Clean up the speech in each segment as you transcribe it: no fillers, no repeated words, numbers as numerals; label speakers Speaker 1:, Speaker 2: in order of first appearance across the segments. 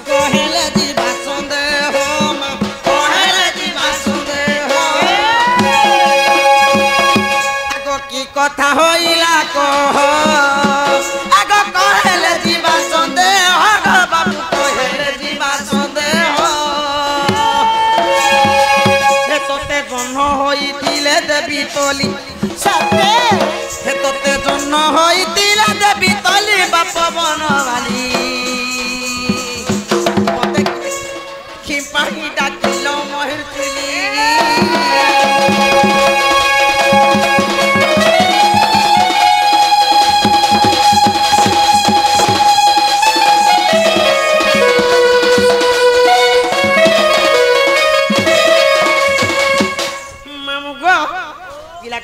Speaker 1: कहले जीवा संदेह कहले जीवा संदेह आगो की कथा होइला कह आगो कहले जीवा संदेह बाबू कहले जीवा संदेह हे तोते जन्म होइतिले देवी तली सते हे तोते जन्म होइतिले देवी तली बाप बनवाली मते खिपाही डाकिलो महिर तुली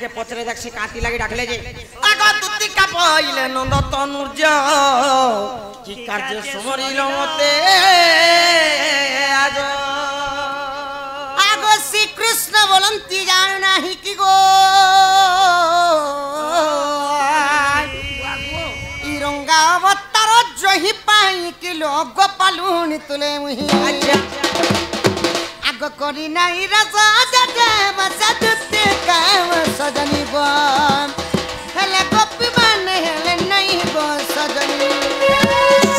Speaker 1: के पचरे देख से काटी लगे डाकले जे आगो तुति का पहिले नंद तनुज की कार्य समरिलो मते आज आगो श्री कृष्ण बोलंती जान नाही की गो इरंगा अवतार जही पाई कि लोग पालुनी तुले मुही अच्छा आगो करी नाही रसा जटे मसदते काम सजनी बन हेले गोपी बन हेले नहीं गो सजनी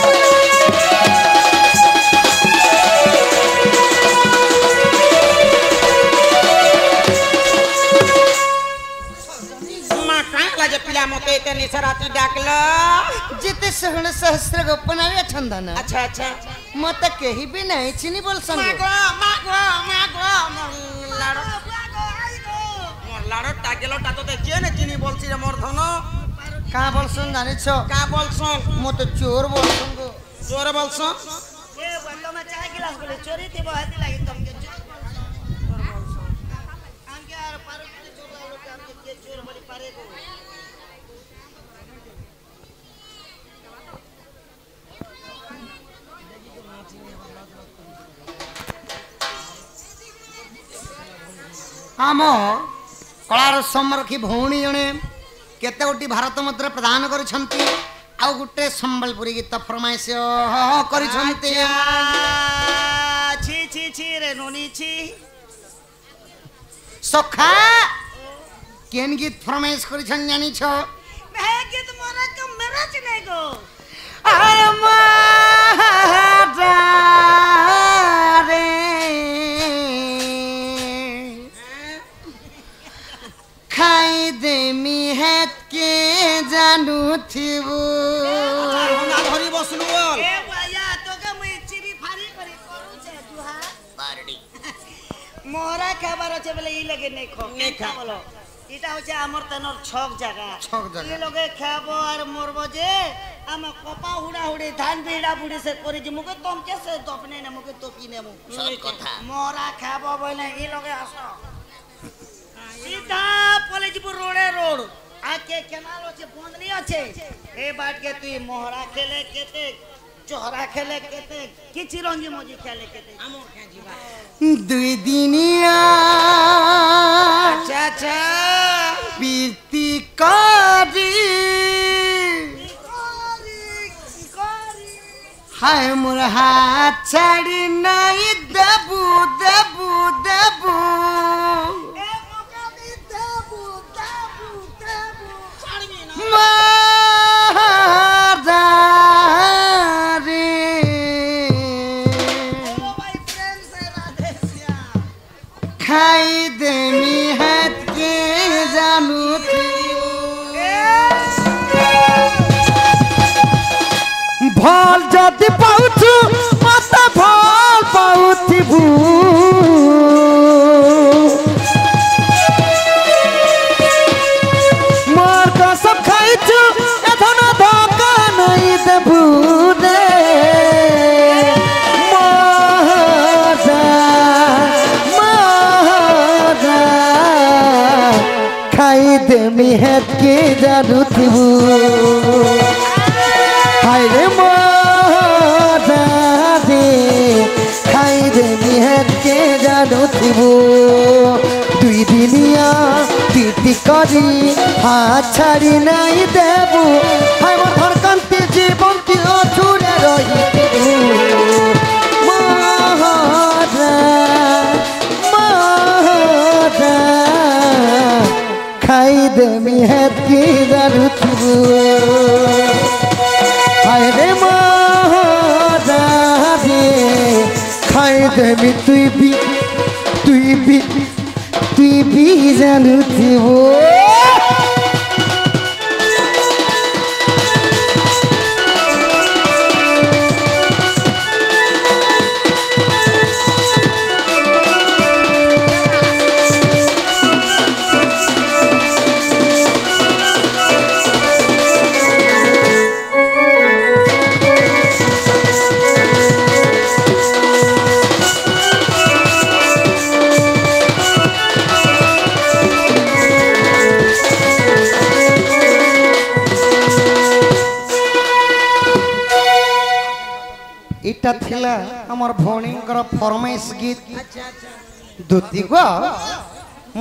Speaker 1: मां काला जे पिला मते ते निसराती डाकला जिते सहन सहस्र गोपनावे छंदन अच्छा अच्छा मते केही भी नहीं चिनी बोल संग मागो लाडो लाडो टागेलो टातो ते के ने चिनी बोलছি रे मोर धन का बोलछन जानिछो का बोलछन मते चोर बोलछन गो चोर बोलछन ए बल्लो में चाय गिलास बोले चोरी थी बहुत लागी तुमके चोर बोलछन हम के यार पारो के चोर लालो के हम के चोर बोली पारे को आम कलार समरखी भौणी जड़े केते गोटी भारत मुद्रा प्रदान कर गोटे संबलपुरी गीत फरमाइश कर सखा केन गीत फरमाइश कर जानी छो गीत मोरा के मेराज नहीं गो अरे खाई दे मिहत के जानू थिबो होना धरी बसलु बोल ए भैया तो के मुई चिरी फारी करी करू छे दुहा बारडी मोरा खबर छे बोले ई लगे नहीं खो नहीं खा बोलो इटा होचे हमर तनर छक जगह ई लगे खाबो और मरबो जे हम कपा हुडा हुडी धान बीड़ा बुडी से करी जे मुके तुम के से तपने ने मुके तोपी ने मु सब कथा मोरा खाबो बोले ई लगे आसो सीधा कॉलेजपुर रोडे रोड आके केनाल আছে বন্ধ নি আছে এই বাটকে তুই মোহরা খেলে কেতে চোহরা খেলে কেতে কি চিরঞ্জি মজি খেলে কেতে আমো কে জিবা দুই দিনিয়া আচ্ছা আচ্ছা প্রীতি করি হায় মোর হাত ছাড়ি নাই দেবু দেবু দেবু खाई दे मिहत के जानू भल जदि पाउछु मत भल पाउथिबु मोर कसम खाइछु एथन धोखा नहीं देबु रे खाई दे मिहत के जानू थिबु हाय रे मोरा रे खाई दे मिहत के जानू थिबु दुई दिनिया पीटी करी हाथ छाड़ी नहीं देबू हाय मोर धड़कनती जीवन की अछुरे रहिथिबु महारा महारा खाई देमी हेतकी जानुथिबु हाय रे महारा रे खाई देमी তুই বি জানুথিব इटा थिला हमर भौणींकर फरमाइश गीत दुती गो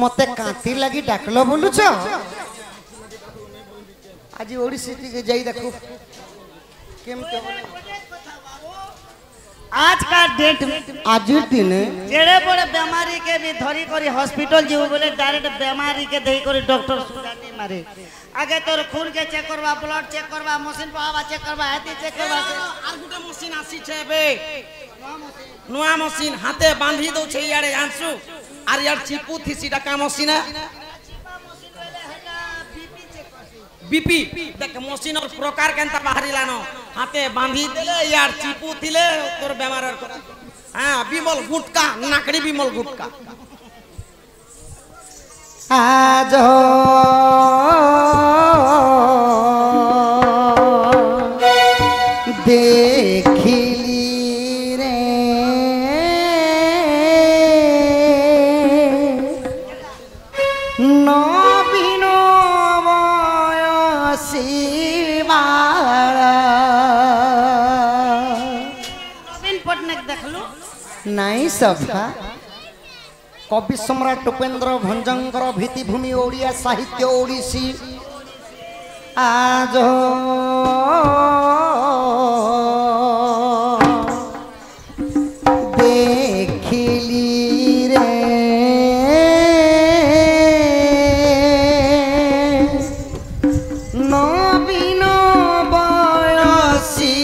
Speaker 1: मते कांती लगी डाकलो बोलुछ आज ओडिसी के जाई देखो केमते आज का डेट आज दिन जेड़े बड़े बीमारी के भी धरी करी हॉस्पिटल जीव बोले डायरेक्ट बीमारी के देई करी डॉक्टर सुजाती मारे आगे तोर खून के चेक करवा ब्लड चेक करवा मशीन पावा चेक करवा हाथी चेक करवा आर गुटे मशीन आसी छे बे नुआ मशीन हाथे बांधी दो छे यारे आंसू आर यार चिपू थी डका मशीन बीपी देख मशीन और प्रकार केनता बाहरी लानो हाथे बांधी देले यार चिपू थिले तोर बेमार हां बिमल गुटका नाकड़ी बिमल गुटका आज देखिली रे नवीन नवीन पटनायक देखलु नाई सभा कवि सम्राट उपेन्द्र भंजंकर भित्तिभूमि ओडिया साहित्य ओडिसी आज देखिली रे नवीन बयसी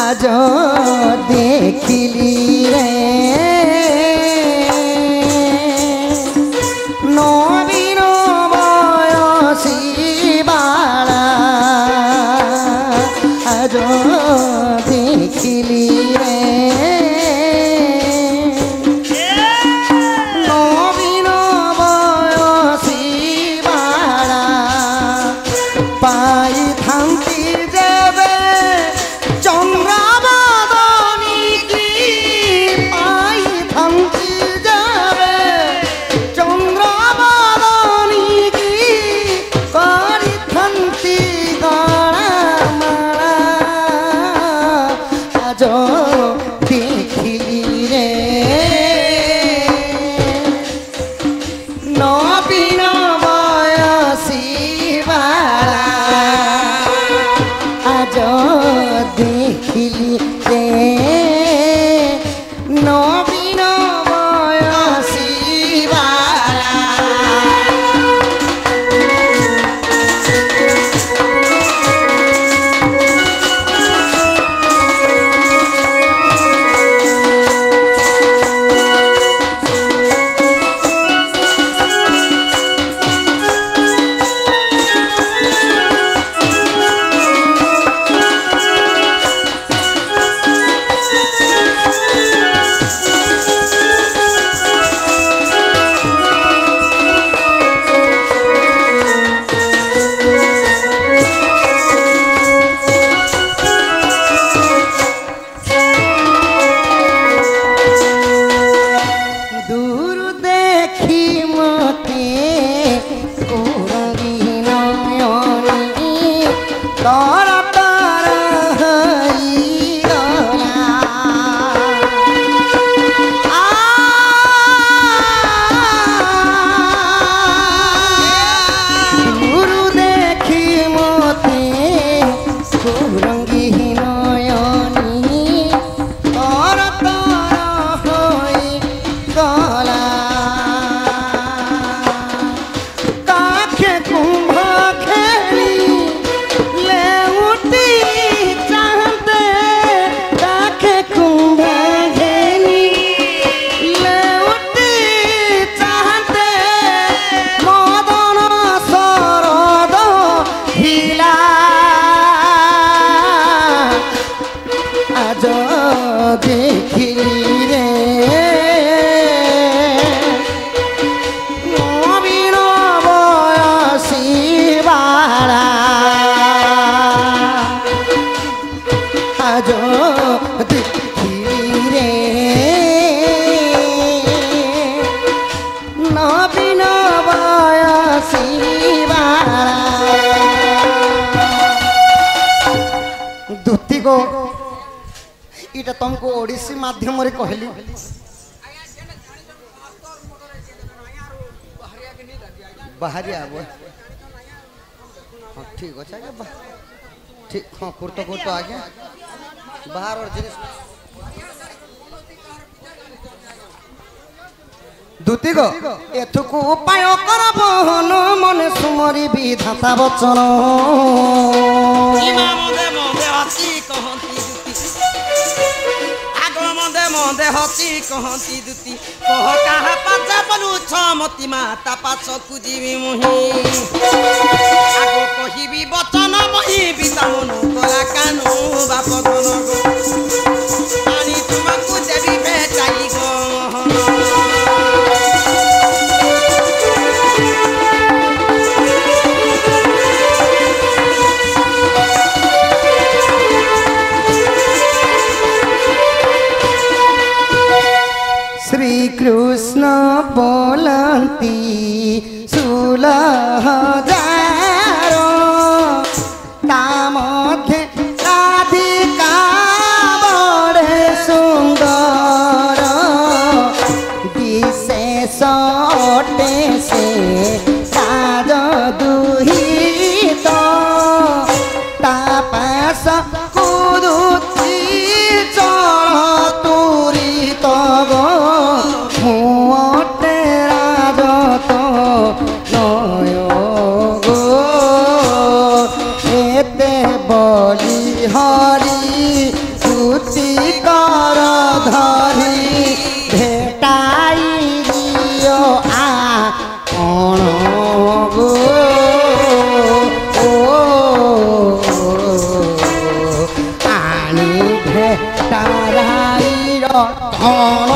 Speaker 1: आज देखिली रे नवीन बयसी बाला आज देखिली रे नवीन बयसी बाला पाई थांती जाबे चंद्राबदनी की पाई ଦେଖିଲି ରେ ନବୀନ ବୟସୀ ବାଳା আজ ଦେଖିଲି রে নবীন বয়সী বালা ধুতি গো এটা तुमको ओडिसी माध्यम रे कहली बाहरिया हाँ ठीक अच्छे ठीक हाँ कुर्तो कुर्तो आज्ञा बाहर और जिनिस दूती गो एथुकु उपाय कर बहन मन सुमरी विधाता बचन मदे हसी कहती दुती कह कहा पाचा बनू छमती माता पाछ कुजीबी मुही आगो कहिबी बचन मही पिता मनु करा कानु बाप गन गो आनी तुमको देवी भेटाई गो श्री कृष्ण बोलती 16,000 ता मध्य राधिका बड़े सुंदर विशेष अटे से राज दुहित तापास कुरुति चढ़ तुरित गो मुटे राज तो नय गो एते बलि हरि स्तुति कर धरी भेटाई दियो आ कौन गो आनी भेटाई धन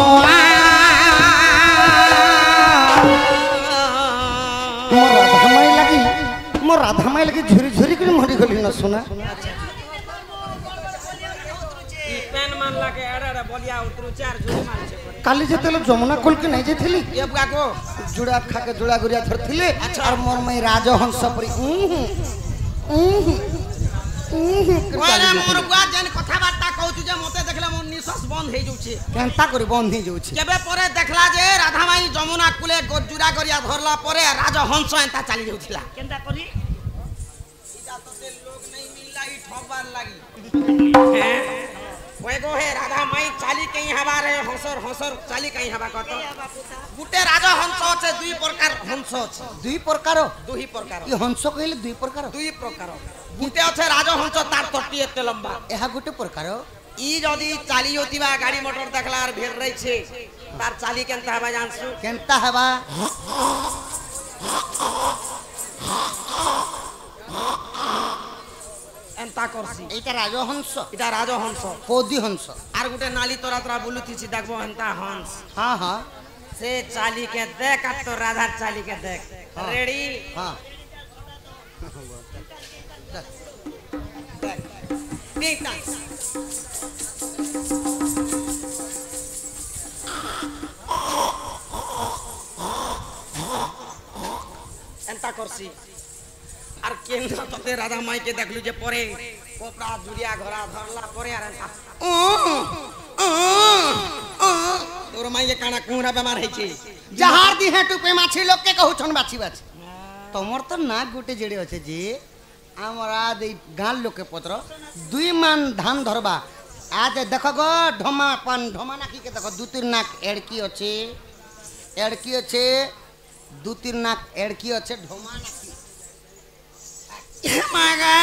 Speaker 1: मोर राधा माई लगी झुरी झुरी कर मरी गली न सुना काली जेतेले जमुना खोल के नहीं जेथिली ये बुआको जुड़ा खा के जुड़ा गुरिया धरथिले और मोर मई राजहंस परी ओरे मोर बुआ जेन कथा बार्ता कहू जे मते देखले मोर निश्वास बंद हे जाउछे केनता करी बंद हे जाउछे केबे परे देखला जे राधा माई जमुना कुले जुड़ा गरिया धरला परे राजहंस एंता चली जाउथिला केनता करी इटा तो से लोग नहीं मिलला ई ठोकबार लागी हैं ओए गो हे राधा माई चाली कहीं हवा रे हंसर हंसर चाली कहीं हवा कत गुटे राजहंस আছে দুই প্রকার হংস আছে দুই প্রকার এই হংস কইলে দুই প্রকার গুটে আছে রাজহংস তার তটি এতে লম্বা এহা গুটে প্রকার ই যদি চালি হতিবা গাড়ি মোটর দেখলা আর ভিড় রইছে তার চালি কেনতা হবা জানছু কেনতা হবা এনতা করছি এটা রাজহংস কোদি হংস আর গুটে নালি তোরা তোরা বলুতিছি দেখবো এনতা হংস हां हां से चाली के देख अब तो राधा चाली के देख रेडी हां बेटा एंता करसी আর কেন্দ্র ততে রাধা মাইকে দেখলু যে পরে কোপড়া জুড়িয়া ঘোড়া ধরলা পরে আর তোর মাইকে কানা কুমড়া বেমার হইছে জাহার দি হেটুপে মাছি লোককে কহুছন বাছি বাছি তোমার তো নাক গোটে জেড়ে আছে যে আমরা দেই গাল লোকে পত্র দুই মান ধান ধরবা আজ দেখো গো ঢমা পান ঢমা নাকি কে দেখো দু তিন নাক এড়কি আছে দু তিন নাক এড়কি আছে ঢমা নাকি মাগা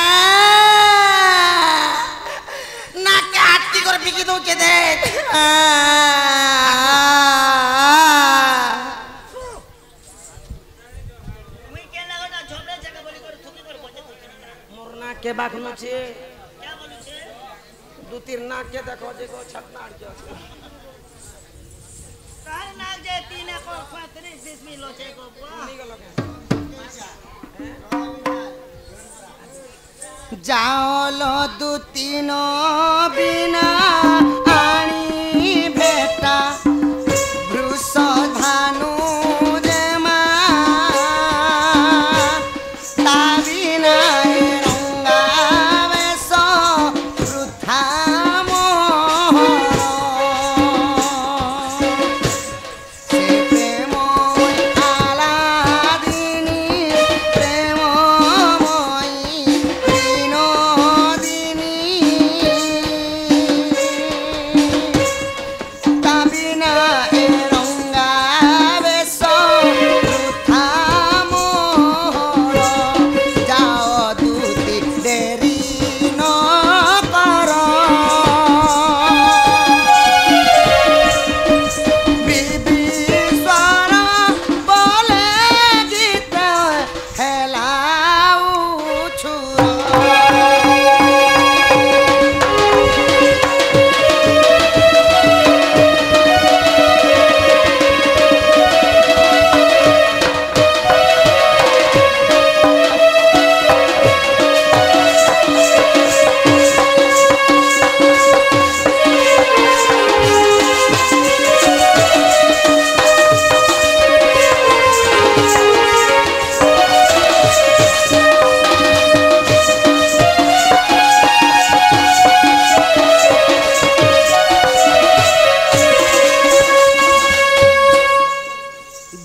Speaker 1: নাকে হাতটি করে বিকি দউছে দেখ মুই কে লাগোটা ঝগড়া জায়গা বলি করে থুকি করে বজে কইছে মোর না কে বাকনো ছে কে বলুছে দু তিন নাক কে দেখো যে গো ছাপনা আড় আছে जाओल दुतीन बिना आनी भेटा वृष धानु जेमा ता बिना रंगा वेश वृथा मोहर से प्रेम आलादिनी प्रेममयी विनोदिनी ता बिना रंगा वेश वृथा मोहर जाओ दूती देरी न कर विभीषण बोले गीत हेलाऊ छुरा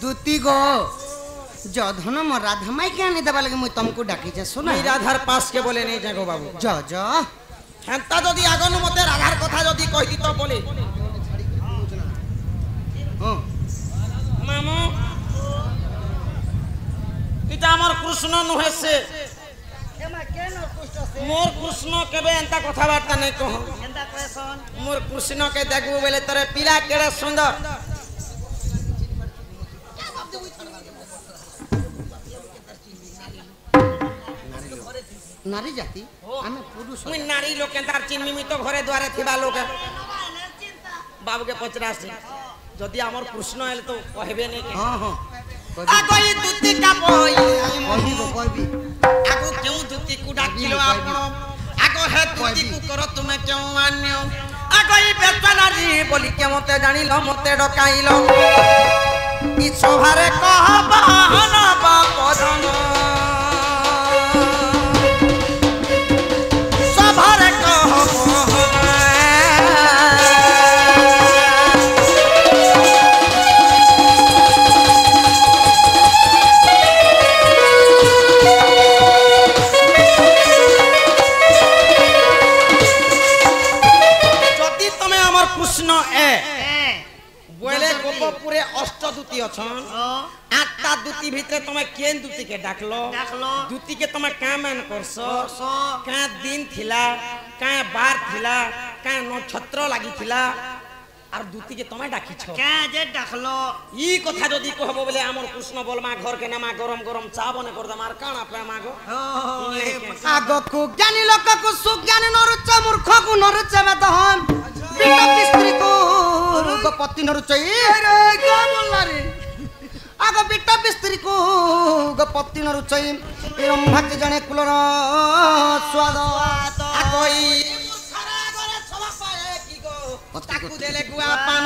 Speaker 1: दूती गो जधन म राधा माई के आनी देवा लगे मुई तुमको डाकी छे सुना
Speaker 2: राधार पास के बोले नहीं जागो बाबू
Speaker 1: ज ज
Speaker 2: हेंता जदी आगनु मते राधार कथा जदी कहिती तो बोले
Speaker 1: हां
Speaker 2: मामू इटा हमर कृष्ण नुहे से मोर कृष्ण केबे एंता कथा बार्ता नहीं कहो मोर कृष्ण के देखबो बेले तोरे पीला केड़े सुंदर
Speaker 1: नारी जाति आमे पुरुष
Speaker 2: मुई नारी लोग केंतार चिन्मी मी तो घरे द्वारे थिबा लोग बाबू के पचरासी जदी हमर कृष्ण आइल तो कहबे नहीं के
Speaker 1: हां हां
Speaker 2: आगोई दूती का बोई
Speaker 1: कहबी
Speaker 2: आगो क्यों दूती को डाकिलो आपण आगो हे दूती को करो तुमे क्यों मान्यो आगोई बेतनारी बोली के मते जानिलो मते डकाइलो ई सभारे कहबा हन बापधन सभारे जदि तमे हमर कृष्ण ए बोले गोपपुरे अष्टदूती अछन आठटा दूती भितरे तमे केन दूती के डाकलो दूती के तमे का मान करसो का दिन थिला का बार थिला का नक्षत्र लागि थिला आर दूती के तमे डाकी छ
Speaker 1: के जे डाकलो
Speaker 2: ई कथा जदी कहबो बोले हमर कृष्ण बोलमा घर के नामा गरम गरम चा बने कर दम आर काना पे मागो
Speaker 1: आगो को ज्ञानी लोक को सुज्ञानी नरुच मूर्ख को नरुच वेदहन बिटा स्त्री को गोपति नरुचई रे का बोलला रे आगो बिटा स्त्री को गोपति नरुचई ब्रह्मा के जने कुलर स्वाद
Speaker 2: आगोई खरा गरे छवा पाए की गो ताकू देले गुआ पान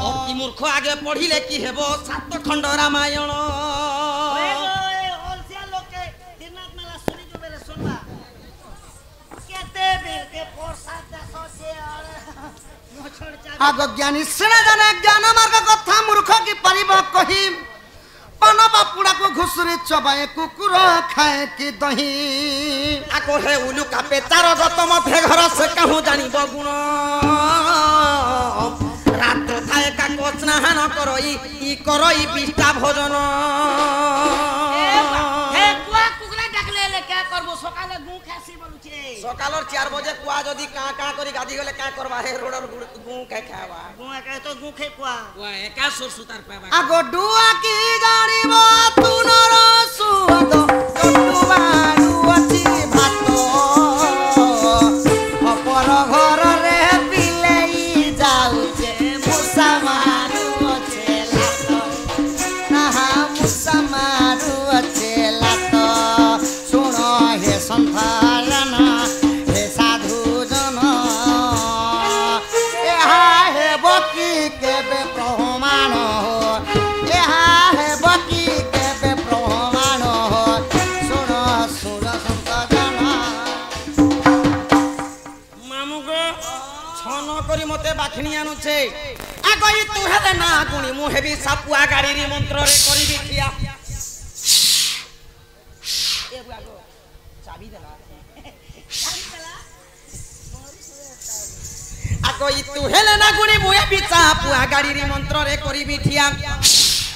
Speaker 2: अति मूर्ख आगे पढिले की हेबो सात खंड रामायण
Speaker 1: आगो ज्ञानी श्रेण जाने ज्ञान मार्ग कथा मूर्ख की परिब कही पान बापुड़ा को घुसुरी चबाए कुकुर खाए की दही
Speaker 2: आको हे उलु का पेचार गत मथे घर से कहूं जानी बगुण रात थाए का कोचना न करई ई करई बिष्टा भोजन
Speaker 3: हे कुआ कुकरा डाकले ले क्या करबो सकाले गु खासी बोलुछे
Speaker 2: सकालर 4 बजे कुआ जदी का करी गादी गले का करबा हे रोडर गु के खावा
Speaker 3: गु के तो गु खे कुआ
Speaker 2: एका सुर सुतार पाबा
Speaker 1: आगो डुआ की जानिबो तू नर सुद डुआ डुआची भात अपर घर रे पिलेई जाउचे मुसा मारुआ
Speaker 2: ছন করি মতে বাখিনী আনুছে আগই তু হেলে না গুণী মু হেবি সাপুয়া গাড়ির মন্ত্রে করিবি ঠিয়া চাবি দেলা আগই তু হেলে না গুণী মু হেবি সাপুয়া গাড়ির মন্ত্রে করিবি ঠিয়া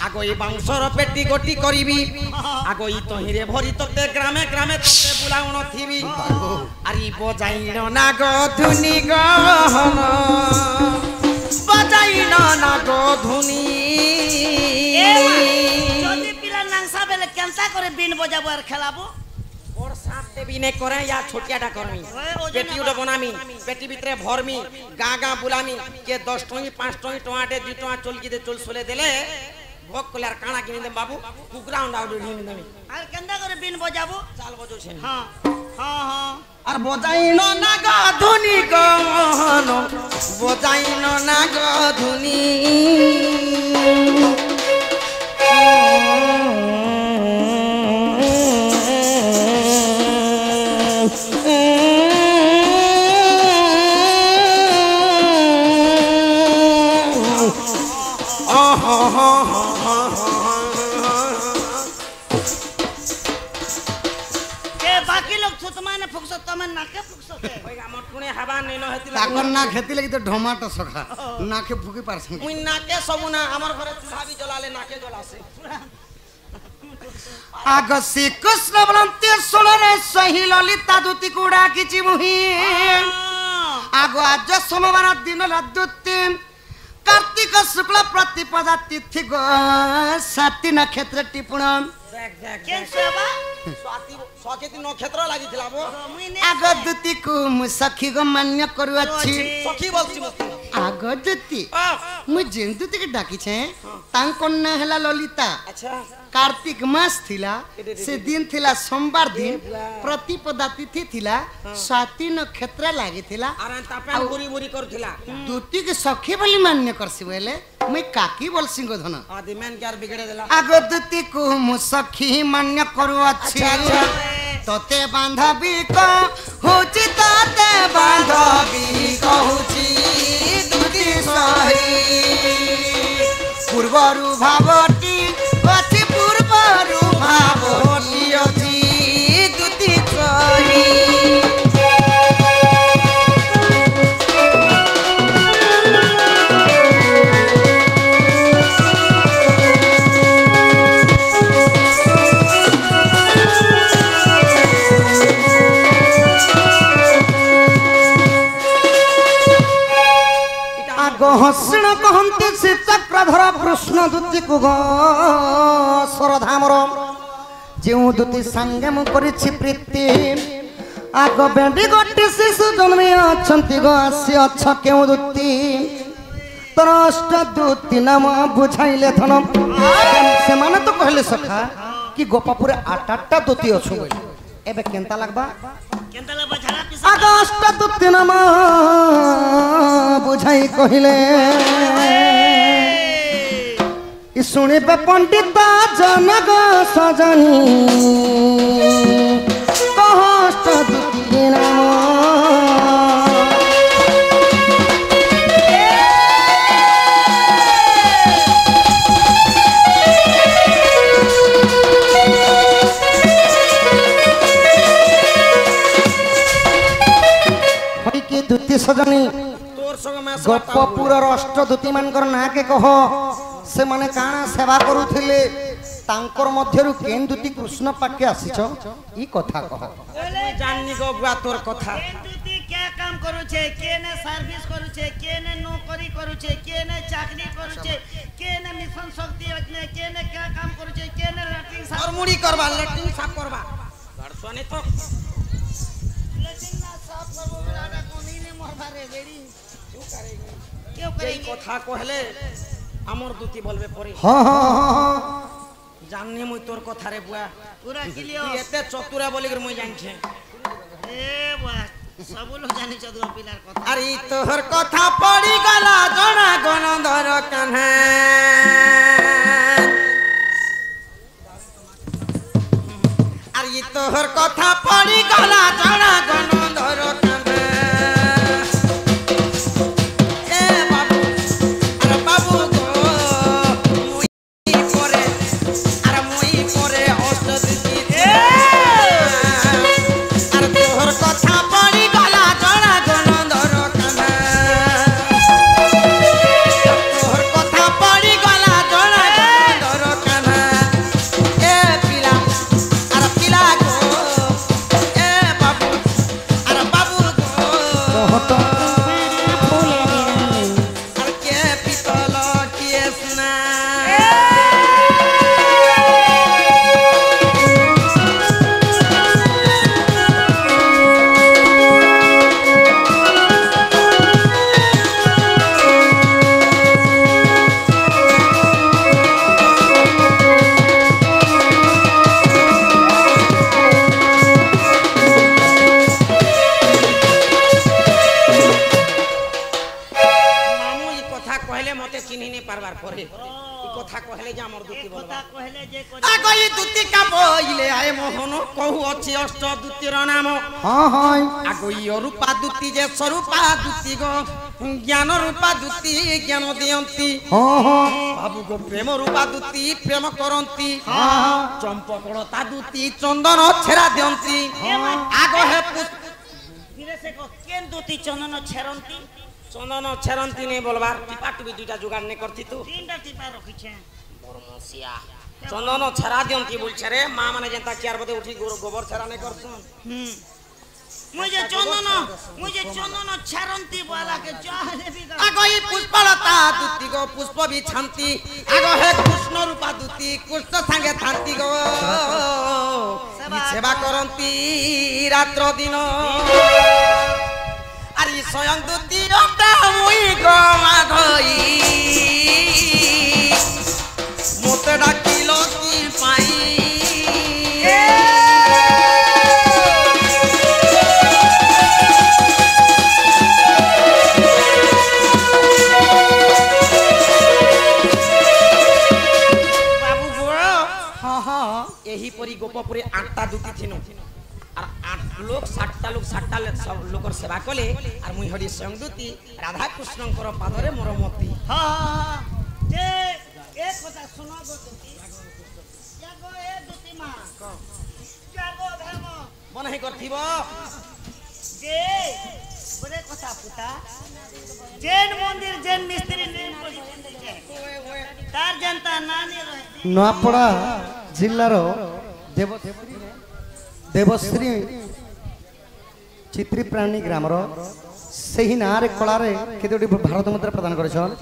Speaker 2: আগই বাউঁশর পেটি গটি করিবি আগই তহিরে ভরি তোতে গ্রামে গ্রামে তোতে বুলাউন থিবি আরি বজাইন না গো ধুনি গহন বজাইন না গো ধুনি
Speaker 3: যদি পিলা নাংসা বেলে কেনতা করে বিন বজাবো আর খেলাবো
Speaker 2: ওর সাথে বিনে করে ইয়া ছোটিয়াটা করমি পেটি উঠে বনামি পেটি ভিতরে ভরমি গা গা বুলামি কে 10 টঙ্কি 5 টঙ্কি টমাটে 2 টঙ্কা চলকি দে চল সোলে দেলে ভোগ করলে আর কানা কিনে দেব বাবু কুকুরা আউডে নিয়ে দেবি
Speaker 3: আর কেনতা করে বিন বজাবো
Speaker 2: চাল বজোছেন
Speaker 3: হ্যাঁ হ্যাঁ হ্যাঁ
Speaker 2: আর বজাইন না গো ধুনি গহন বজাইন না গো ধুনি
Speaker 1: তাকর না খেতি লাগি তো ঢমাটো সখা নাকে ফুকি পারছেন
Speaker 2: মুই নাকে সবু না আমার ঘরে চুলা বি জ্বলালে নাকে জ্বলাছে
Speaker 1: আগ শ্রীকৃষ্ণ বলন্তি সোলরে সহি ললিতা দুতি কুড়া কিছি মুহি আগ আজ সোমবার দিন রাদ্যুতি কার্তিক শুক্ল প্রতিপদা তিথি গো সাতি নক্ষত্র টিপুণ
Speaker 2: দেখ দেখ
Speaker 3: কেন সেবা
Speaker 2: স্বাতি সকেতি নক্ষত্র লাগিଥିଲା বো
Speaker 1: আগ দুতি কু মু সখী গো মান্য করু अछि
Speaker 2: সখী বলছি মতে
Speaker 1: আগ দুতি মু যেন দুতিকে ডাকিছে তাঙ্ক না হেলা ললিতা
Speaker 2: আচ্ছা
Speaker 1: कार्तिक मास थिला से दिन थिला सोमवार दिन प्रतिपदा तिथि थिला स्वाति नक्षत्र लागि थिला
Speaker 2: आरे तापे बुरी बुरी करथिला
Speaker 1: दुती के सखी बोली मान्य करसी बोले मैं काकी बोलसी गो धन
Speaker 2: आदि मेन क्यार बिगड़े देला
Speaker 1: आगो दुती को मु सखी मान्य करू अछि तते बांधबी को होची तते बांधबी कहूची दुती सही पूर्वरु भावटी अछि पूर्वरु भावटी अछि दुती सही हसण कहते से चक्रधर कृष्ण दूती को सरधामर जो दूती सांगे मु करिछि प्रीति आग बेंडी गोटे शिशु जन्मे अछंती गो आसी अछ केउ दूती तरष्ट दूती नाम बुझाइले धन से माने तो कहले सखा कि गोपापुर 8-8टा दूती अछु बोली एबे केनता लागबा
Speaker 3: केनता लागबा झाड़ा पिसा
Speaker 1: अगस्त दूती नाम बुझाई कहिले शुणिबे पंडित जनक सजनी कहस्त दूती नाम दूती सजनी गोपपुर अष्ट दूती मानकर ना के कह से माने काना सेवा करूथिले तांकर मध्यरु केन दूती कृष्ण पाके आसीछ ई कथा कह
Speaker 2: जाननी गो बुआ तोर कथा
Speaker 3: केन दूती क्या काम करू छे केने सर्विस करू छे केने नौकरी करू छे केने चाकरी करू छे केने मिशन शक्ति में केने क्या काम करू छे केने लैट्रिन साफ
Speaker 2: और मुड़ी करबा लैट्रिन साफ करबा गड़सने तो
Speaker 3: लैट्रिन ना साफ करबो बेटा कोनी ने मरबा रे बेड़ी क्यों करेगी क्यों करेगी
Speaker 2: कथा कहले আমর দুতি বলবে পরে
Speaker 1: हां हां हां
Speaker 2: জাননি মুই তোর কথা রে বুয়া
Speaker 3: पूरा क्लियर
Speaker 2: তুই এতে চতুরা বলি করে মুই জানছে
Speaker 3: ए बुआ सब लोग जानि चदुआ पिलार কথা
Speaker 2: আরে তোর কথা পড়ি গলা জনা গনধর কানহা আরে তোর কথা পড়ি গলা জনা গনধর কানহা মতে চিহ্নি নে পারবার পরে এই কথা কহলে যে আমার দুতি বলবা
Speaker 3: কথা কহলে যে
Speaker 2: আগো এই দুতি কাপইলে আয় মোহন কহু ଅଛି অষ্ট দুতির নাম
Speaker 1: হ্যাঁ হ্যাঁ
Speaker 2: আগো এই অরূপা দুতি যে স্বরূপা দুতি গো জ্ঞান রূপা দুতি জ্ঞান দিয়ন্তি
Speaker 1: হ্যাঁ হ্যাঁ
Speaker 2: বাবু গো প্রেম রূপা দুতি প্রেম করন্তি
Speaker 1: হ্যাঁ
Speaker 2: চম্পকলতা দুতি চন্দন ছেড়া দিয়ন্তি আগো হে
Speaker 3: ধীরে সে কেন দুতি চন্দন ছেরন্তি
Speaker 2: চন্দন ছেড়ন্তি নেই বলবার টিপা টিপি দুইটা জোগাড় নে করতি তো
Speaker 3: তিনটা টিপা রখিছে
Speaker 2: বর্মসিয়া চন্দন ছেড়া দিয়ন্তি বলছে রে মা মানে যেটা চেয়ার বদে উঠি গোবর ছেড়া নে করছন
Speaker 3: মুঝে চন্দন ছারন্তি বলাকে চাহে বিগা
Speaker 2: আগো এই পুষ্পলতা দুতি গো পুষ্প বিছান্তি আগো হে কৃষ্ণ রূপা দুতি কৃষ্ণ সাঙ্গে থান্তি গো সেবা করন্তি রাত্র দিন আরে স্বয়ং দুতি রতা মুই গো মাধই মতে ডাকিল কি পাই एहीपरी गोपपुरे 8टा दुती थिनु और 8 लोग 7टा लोग 7टा सब लोकर सेवा कले और मुई हरि स्वयं दुती राधा कृष्णकर पादरे मोर मती
Speaker 3: हां जे एक কথা सुनो गो दुती जागो ए दुती मा जागो धर्म
Speaker 2: मन हे करथिबो
Speaker 3: जे बड़े কথা पुता जैन मंदिर जैन मिस्त्री नहीं तार जनता नानी रहती
Speaker 1: ନୂଆପଡ଼ା ଜିଲ୍ଲାର ଦେବଶ୍ରୀ ଚିତ୍ରୀ ପ୍ରାଣୀ ଗ୍ରାମର ସେହି ନାଁରେ କଳାରେ କେତେ ଗୋଟି ଭାରତ ମୁଦ୍ରା ପ୍ରଦାନ କରିଛନ୍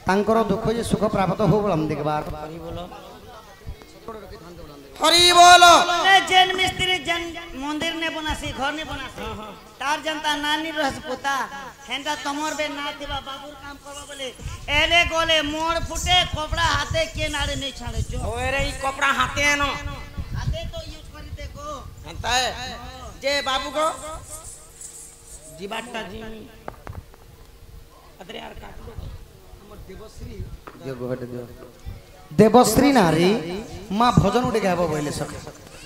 Speaker 1: ତାଙ୍କର ଦୁଃଖ ଯେ ସୁଖ ପ୍ରାପ୍ତ ହଉ ବଳମ୍ ଦେଖିବାର
Speaker 2: हरि बोलो
Speaker 3: जैन मिस्त्री जैन मंदिर ने बनासी घर ने बनासी तार जनता नानी रहस पुता हेंदा तमर बे ना दिबा बाबूर काम करबा बोले एले गोले मोड़ फुटे कपड़ा हाथे के नारे नहीं छाड़े जो
Speaker 2: ओरे ई कपड़ा हाथे न
Speaker 3: हाथे तो यूज करी देखो
Speaker 2: एंता जे बाबू को जीवाटा जी अदरे यार काट लो हमर देवश्री
Speaker 1: जो गोहट दियो देवश्री नारी माँ भजन उठे गायब बोले सके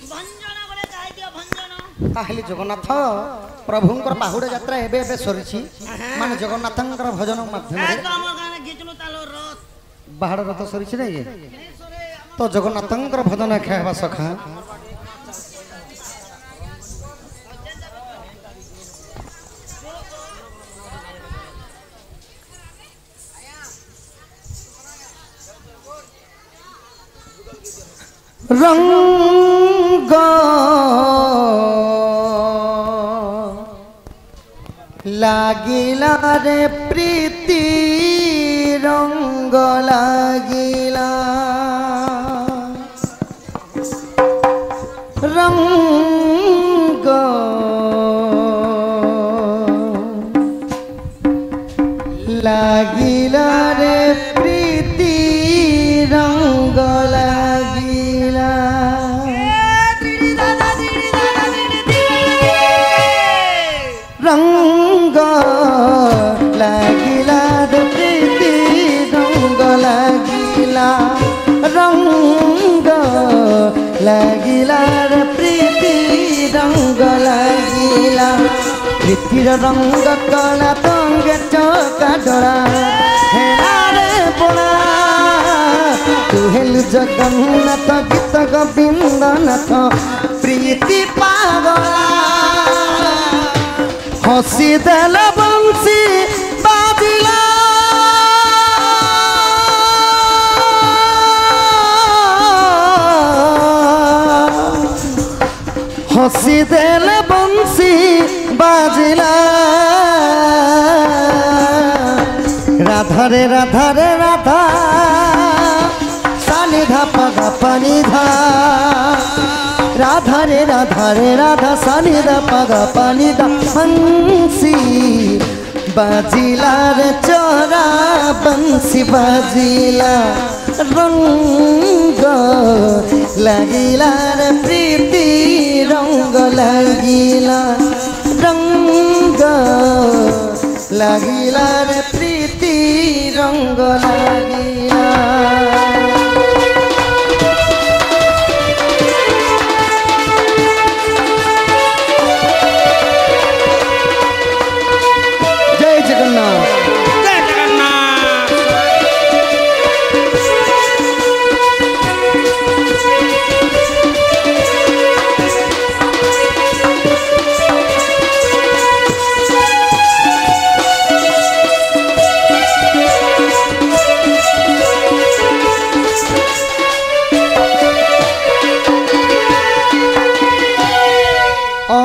Speaker 3: भंजना बोले गाय दियो भंजना
Speaker 1: ताहले जगन्नाथ प्रभुंकर बाहुड़ा यात्रा एबे एबे सरिछि माने जगन्नाथंकर भजन माध्यम
Speaker 3: ए
Speaker 1: रे
Speaker 3: तो हमर गाने घिचनु तालो रथ
Speaker 1: बाहुड़ा रथ सरिछि रे तो जगन्नाथंकर भजन खायबा सखा रंग लागिला रे प्रीति रंग लागिला रंग लागिला रे प्रीति रंग लागिला रंग लागिला रे प्रीति रंग लागिला रंग लागिला रे प्रीति रंग लागिला प्रीतिर रंग कला तंग चौका डोरा हेला रे बोला तू हेलु जगन्नाथ गीत गोविंदनाथ प्रीति पागला हसी देल बंसी बाजिला हसी देल बंसी बाजिला राधा रे राधा रे राधा सानिधा पगा पनिधा राधा रे राधा सानिधा पगा पनिधा बंसी बाजिला रे चोरा बंसी बाजिला रंग लागिला रे प्रीति रंग लागिला रंग লাগিলা রে প্রীতি রঙ্গ লাগিলা জয় জগন্নাথ
Speaker 2: জয় জগন্নাথ।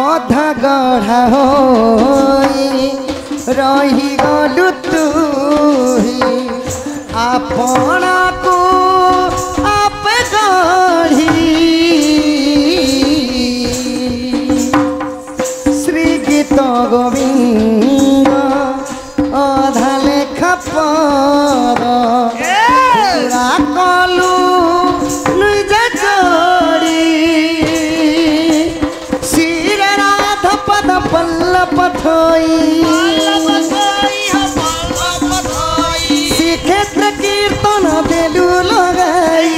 Speaker 1: অধা গঢ়া হৈ রহি গলু তুহি আপনাকু আপে গঢ়ি শ্রী গীত গোবিন্দ অধা লেখা পদ পুরা কলু নিজ চড়ি শিরে রাধা পদ পল্লব থই শ্রীক্ষেত্র কীর্তন দেলু লগাই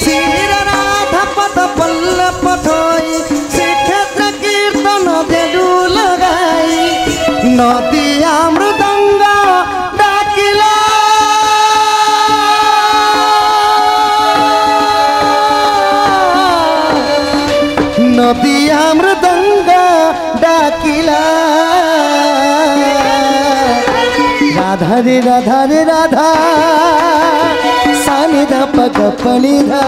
Speaker 1: শিরে রাধা পদ পল্লব থই শ্রীক্ষেত্র কীর্তন দেলু লগাই নদিয়া মৃদঙ্গ ডাকিলা নদিয়া মৃদঙ্গ ডাকিলা রাধা রে রাধা রে রাধা সানিধ পগ পনিধা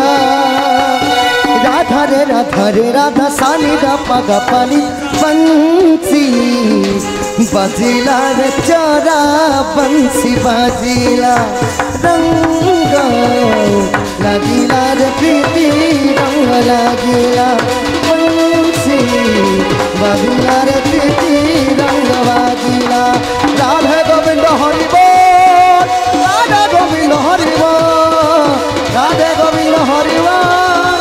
Speaker 1: রাধা রে রাধা সানিধ পগ পনি বংশী বাজিলা রে চরা বংশী বাজিলা রঙ্গ লাগিলা রে প্রীতি রঙ্গ লাগিলা বংশী বাজিলা রে প্রীতি রঙ্গ বাজিলা রাধা গোবিন্দ হরি বল রাধা গোবিন্দ হরি বল রাধা গোবিন্দ হরি বল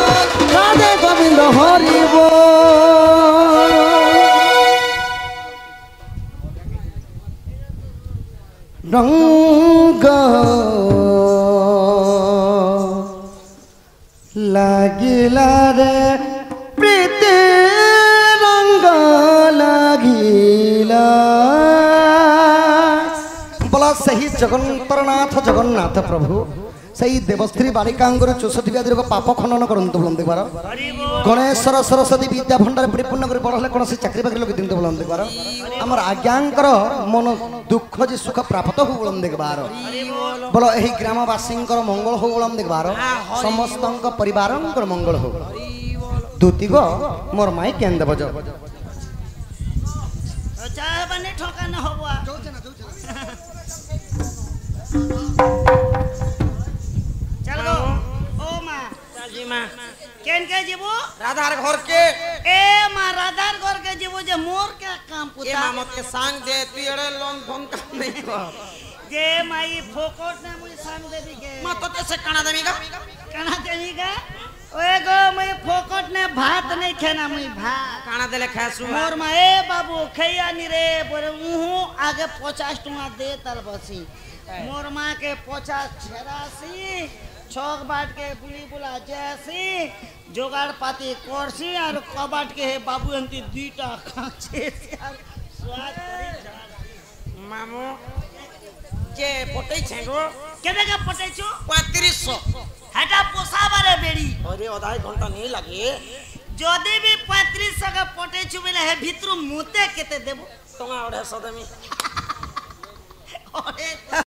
Speaker 1: রাধা গোবিন্দ হরি বল রঙ্গ লাগিলা রে প্রীতি রঙ্গ লাগিলা বলা সেই জগন্নাথ জগন্নাথ প্রভু সেই দেবশ্রী বালিকাঙ্গর 64 ব্যাধির পাপ খনন করন্তু বলন্তি বার গণেশ্বর সরস্বতী বিদ্যা ভণ্ডার পরিপূর্ণ করে বড় হলে কোনসি চাকরি বাকরি লোক দিন্তু বলন্তি বার আমার আজ্ঞাঙ্কর মন দুঃখ যে সুখ প্রাপ্ত হো বলন্তি বার বল এই গ্রামবাসীঙ্কর মঙ্গল হো বলন্তি বার সমস্তঙ্ক পরিবারঙ্কর মঙ্গল হো দুতি গো মোর মাই কেন দেব জ
Speaker 3: চা বানে ঠকানো হবো চল গো ও মা
Speaker 2: চাচি মা
Speaker 3: কেন কে যাব
Speaker 2: রাধার ঘর কে
Speaker 3: এ মা রাধার ঘর কে যাব যে মোর কে কাম
Speaker 2: এ
Speaker 3: পুতা
Speaker 2: মামত के सांग दे तू एड़े लोन फोन काम नहीं कर
Speaker 3: যে মাই ফোকট না মুই সাং দেবি কে
Speaker 2: मा तो ते से काना देमीगा
Speaker 3: কানা দেবি কে ওए गो मुई फोकट ने भात नहीं खेना मुई भात
Speaker 2: काना देले खासु
Speaker 3: मोर मा ए बाबू खैया नी रे बोले उहु आगे 50 टका दे तर बसी मोर माँ के 50 86 छक बाट के बुली बुला जैसी जोगाड़ पाती कोर्सी और कबाट के हे बाबू अंती दुईटा खाचे यार स्वाद करी जा
Speaker 2: मामू जे पटै छेगो
Speaker 3: केबे का पटे छु
Speaker 2: 3500
Speaker 3: हटा पोसा बारे बेड़ी
Speaker 2: अरे आधा घंटा नहीं लगे
Speaker 3: जदी भी 3500 का पटे छु बेले हे भितरु मुते केते देबो
Speaker 2: तोमा 150 देमी
Speaker 3: अरे